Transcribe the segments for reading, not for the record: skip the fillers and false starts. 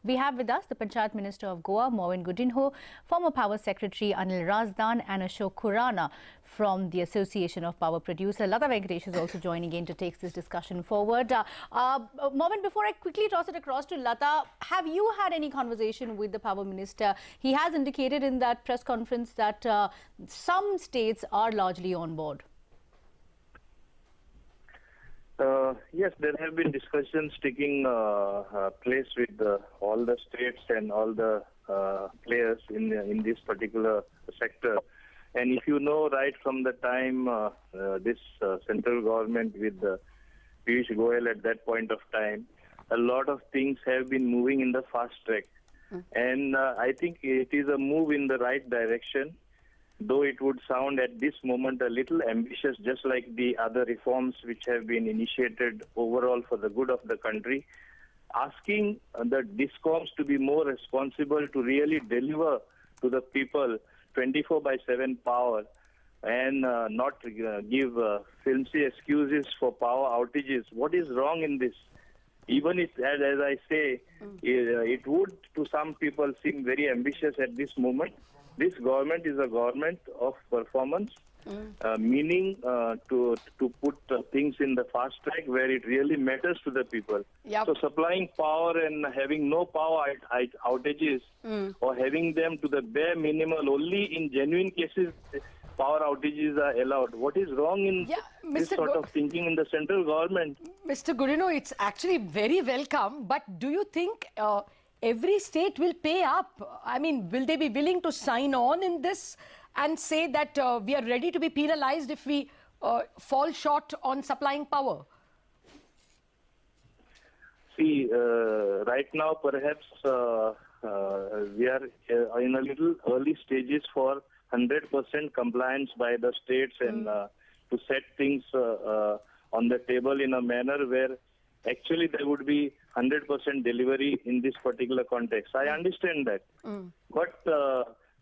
We have with us the Panchayat Minister of Goa, Mauvin Godinho, former Power Secretary Anil Razdan and Ashok Khurana from the Association of Power Producers. Lata Venkatesh is also joining in to take this discussion forward. Mauvin, before I quickly toss it across to Lata, have you had any conversation with the Power Minister? He has indicated in that press conference that some states are largely on board. Yes, there have been discussions taking place with all the states and all the players in this particular sector. And if you know, right from the time this central government with Piyush Goyal at that point of time, a lot of things have been moving in the fast track. And I think it is a move in the right direction, though it would sound at this moment a little ambitious, just like the other reforms which have been initiated overall for the good of the country, asking the DISCOMs to be more responsible to really deliver to the people 24/7 power and not give flimsy excuses for power outages. What is wrong in this? Even if, as I say, it would to some people seem very ambitious at this moment. This government is a government of performance, meaning to put things in the fast track where it really matters to the people. Yep. So supplying power and having no power outages or having them to the bare minimal, only in genuine cases power outages are allowed. What is wrong in this sort of thinking in the central government? Mr. Godinho, it's actually very welcome, but do you think every state will pay up? I mean, will they be willing to sign on in this and say that we are ready to be penalized if we fall short on supplying power? See, right now perhaps we are in a little early stages for 100% compliance by the states and to set things on the table in a manner where actually there would be 100% delivery in this particular context. I understand that. But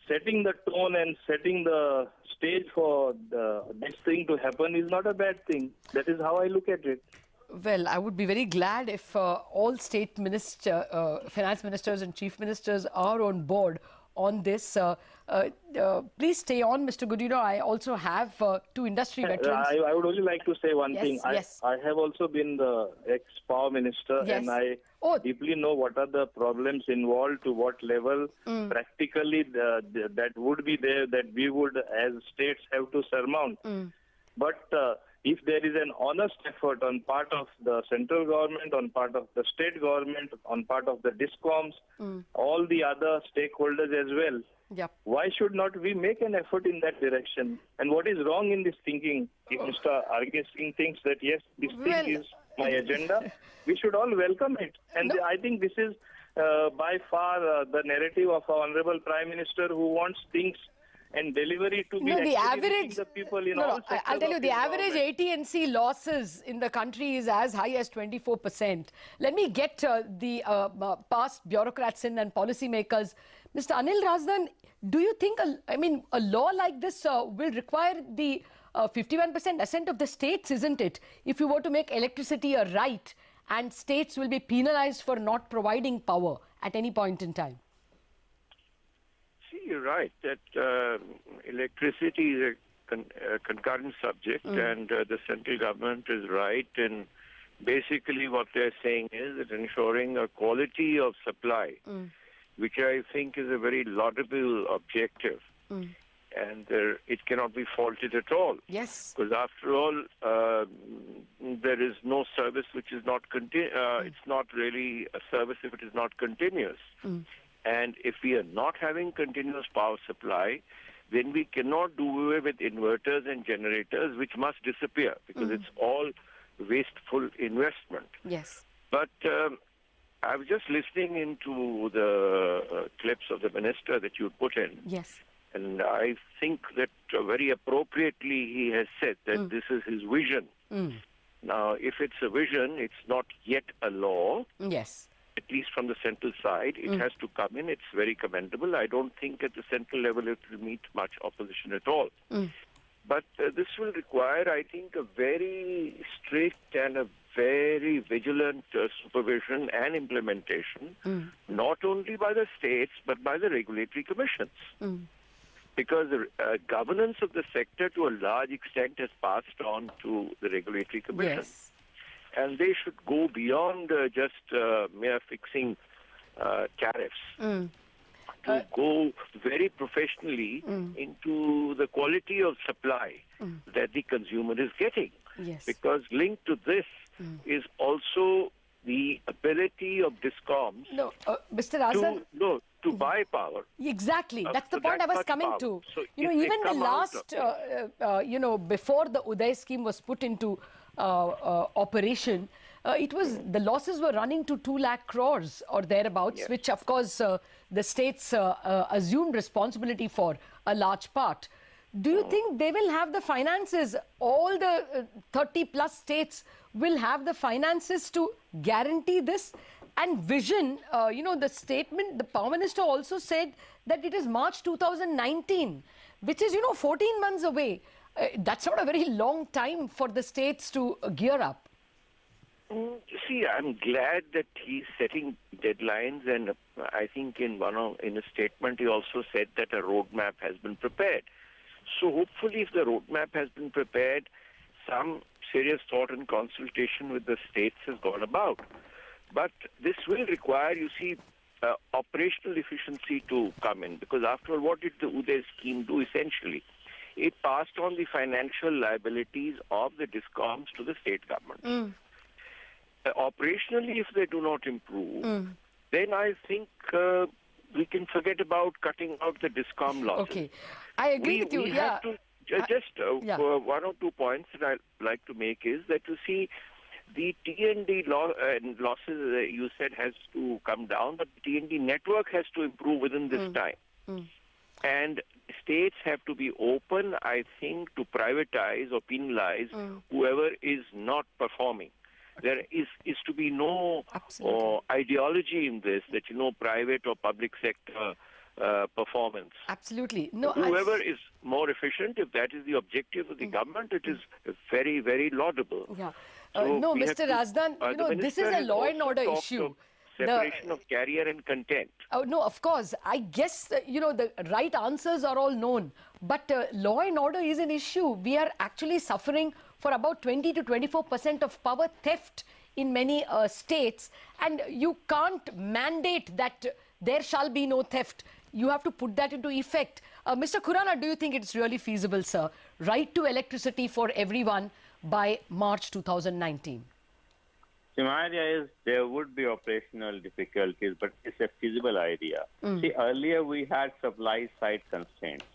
setting the tone and setting the stage for this thing to happen is not a bad thing. That is how I look at it. Well, I would be very glad if all state finance ministers and chief ministers are on board on this. Please stay on, Mr. Godinho. I also have two industry veterans. I would only like to say one thing. Yes. I have also been the ex-power minister, and I deeply know what are the problems involved, to what level practically that would be there, that we would as states have to surmount. But if there is an honest effort on part of the central government, on part of the state government, on part of the DISCOMs, all the other stakeholders as well, why should not we make an effort in that direction? And what is wrong in this thinking? If Mr. RK Singh thinks that, yes, this thing is my agenda, we should all welcome it. And I think this is by far the narrative of our Honorable Prime Minister, who wants things and delivery to be the average the people in all sectors. I'll tell you, the average AT&C losses in the country is as high as 24%. Let me get the past bureaucrats in and policymakers. Mr. Anil Razdan, do you think a law like this will require the 51% assent of the states, isn't it? If you were to make electricity a right, and states will be penalized for not providing power at any point in time. You're right that electricity is a concurrent subject, and the central government is right. And basically what they're saying is that ensuring a quality of supply, which I think is a very laudable objective, and it cannot be faulted at all. Yes. Because after all, there is no service which is not it's not really a service if it is not continuous. And if we are not having continuous power supply, then we cannot do away with inverters and generators, which must disappear because it's all wasteful investment. Yes. But I was just listening into the clips of the minister that you put in. Yes. And I think that very appropriately he has said that this is his vision. Now, if it's a vision, it's not yet a law. Yes. At least from the central side, it has to come in. It's very commendable. I don't think at the central level it will meet much opposition at all. But this will require, I think, a very strict and a very vigilant supervision and implementation, not only by the states but by the regulatory commissions. Because the governance of the sector to a large extent has passed on to the regulatory commission. Yes. And they should go beyond just mere fixing tariffs. To go very professionally into the quality of supply that the consumer is getting. Yes. Because linked to this is also the ability of DISCOMs No, Mr. Razdan. to buy power. Exactly. That's the so point I that was much coming power. to. So You know, if they even the come out last, before the Uday scheme was put into operation, the losses were running to 2 lakh crores or thereabouts, Yes. which of course the states assumed responsibility for a large part. Do you think they will have the finances, all the 30 plus states will have the finances to guarantee this? And vision, the statement, the Power Minister also said that it is March 2019, which is, 14 months away. That's not a very long time for the states to gear up. See, I'm glad that he's setting deadlines, and I think in a statement he also said that a roadmap has been prepared. So hopefully, if the roadmap has been prepared, some serious thought and consultation with the states has gone about. But this will require, operational efficiency to come in, because after all, what did the Uday scheme do essentially? It passed on the financial liabilities of the DISCOMs to the state governments. Operationally, if they do not improve, then I think we can forget about cutting out the DISCOM losses. Okay, I agree with you. We Yeah. have to, one or two points that I'd like to make is that the T&D losses you said has to come down, but the T&D network has to improve within this time. And states have to be open, I think, to privatize or penalize whoever is not performing. There is to be no ideology in this that, private or public sector performance. Absolutely. No, Whoever is more efficient, if that is the objective of the government, it is very, very laudable. Yeah. So No, we have Mr. to- Razdan, the this is minister a has law and also order talked issue. of separation of carrier and content. Oh, no, of course. I guess, the right answers are all known. But law and order is an issue. We are actually suffering for about 20 to 24% of power theft in many states. And you can't mandate that there shall be no theft. You have to put that into effect. Mr. Khurana, do you think it's really feasible, sir? Right to electricity for everyone by March 2019? So my idea is there would be operational difficulties, but it's a feasible idea. See, earlier we had supply side constraints.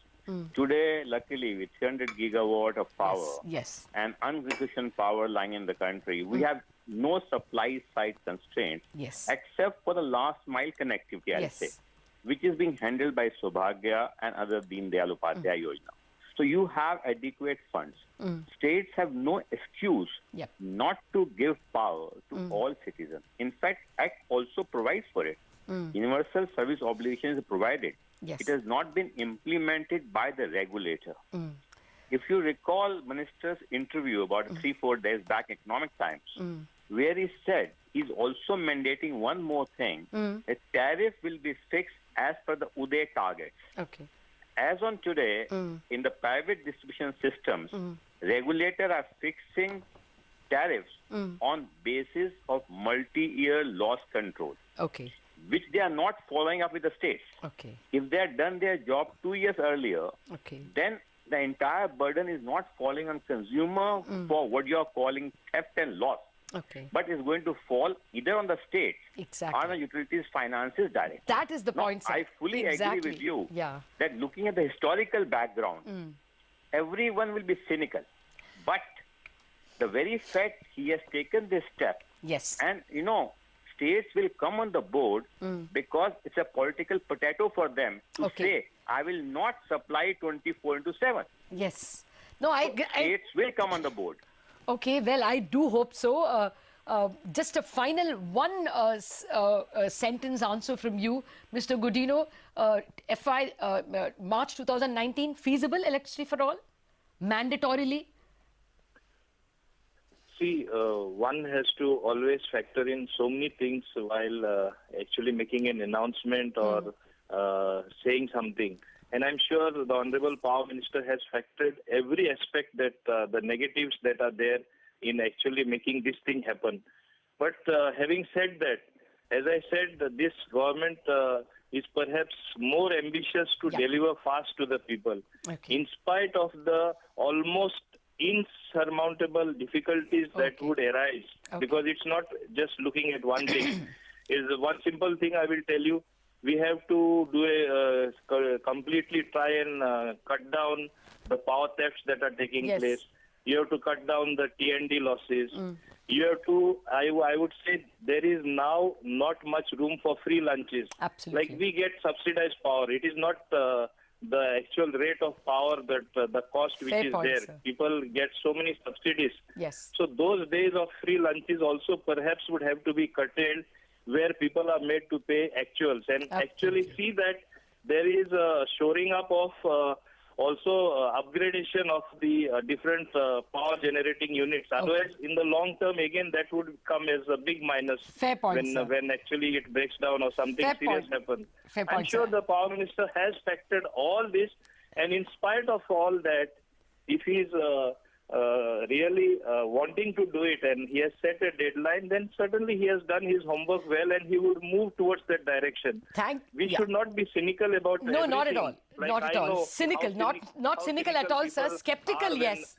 Today, luckily, with 300 gigawatt of power Yes. and insufficient power lying in the country, we have no supply side constraints Yes. except for the last mile connectivity, I'll Yes. say, which is being handled by Saubhagya and other Deen Dayal Upadhyaya Yojana. So you have adequate funds. States have no excuse Yep. not to give power to all citizens. In fact, Act also provides for it. Universal service obligation is provided. Yes. It has not been implemented by the regulator. If you recall Minister's interview about 3-4 days back, Economic Times, where he said he's also mandating one more thing, a tariff will be fixed as per the Uday targets. Okay. As on today, in the private distribution systems, regulators are fixing tariffs on basis of multi-year loss control, Okay. which they are not following up with the states. Okay. If they had done their job 2 years earlier, Okay. then the entire burden is not falling on consumer for what you are calling theft and loss, Okay. but is going to fall either on the states Exactly. or on the utilities finances direct. That is the Now, point, sir. I fully agree with you Yeah. that looking at the historical background, everyone will be cynical. But the very fact he has taken this step, Yes. and states will come on the board because it's a political potato for them to Okay. say, I will not supply 24/7. Yes. No, I States will come on the board. Okay, well, I do hope so. Just a final sentence answer from you, Mr. Godinho. March 2019, feasible electricity for all? Mandatorily? See, one has to always factor in so many things while actually making an announcement or saying something. And I'm sure the Honorable Power Minister has factored every aspect that the negatives that are there in actually making this thing happen. But having said that, as I said, this government is perhaps more ambitious to deliver fast to the people. Okay. In spite of the almost insurmountable difficulties that would arise, because it's not just looking at one thing. Is one simple thing I will tell you. We have to do completely try and cut down the power thefts that are taking place. You have to cut down the T&D losses. You have to, I would say, there is now not much room for free lunches. Absolutely. Like we get subsidized power. It is not the actual rate of power that the cost which Fair is point, there. sir. People get so many subsidies. Yes. So those days of free lunches also perhaps would have to be curtailed, where people are made to pay actuals and actually see that there is a shoring up of also upgradation of the different power generating units. Otherwise, in the long term, again, that would come as a big minus. Fair point, sir. when actually it breaks down or something Fair serious point. happens. Fair I'm point, sure sir. the Power Minister has factored all this, and in spite of all that, if he's really wanting to do it and he has set a deadline, then certainly he has done his homework well and he would move towards that direction. We should not be cynical about No, not at everything. all. Like, not at I all. know Cynical, how not how cynical at all, sir. people Skeptical, are yes.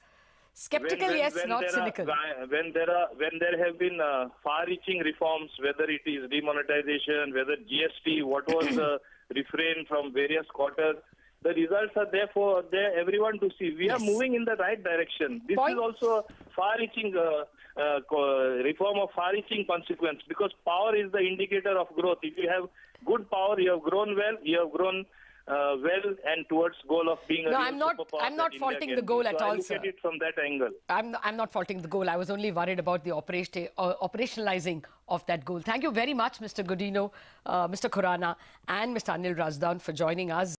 Skeptical, when yes, not there cynical. When there have been far-reaching reforms, whether it is demonetization, whether GST, what was the refrain from various quarters, the results are there for everyone to see. We are moving in the right direction. This is also a far-reaching reform of far-reaching consequence, because power is the indicator of growth. If you have good power, you have grown well, you have grown well and towards goal of being a real superpower. I'm not that faulting India the can goal be. at So all, I look sir. at it from that angle. I'm not faulting the goal. I was only worried about the operationalizing of that goal. Thank you very much, Mr. Godinho, Mr. Khurana and Mr. Anil Razdan for joining us.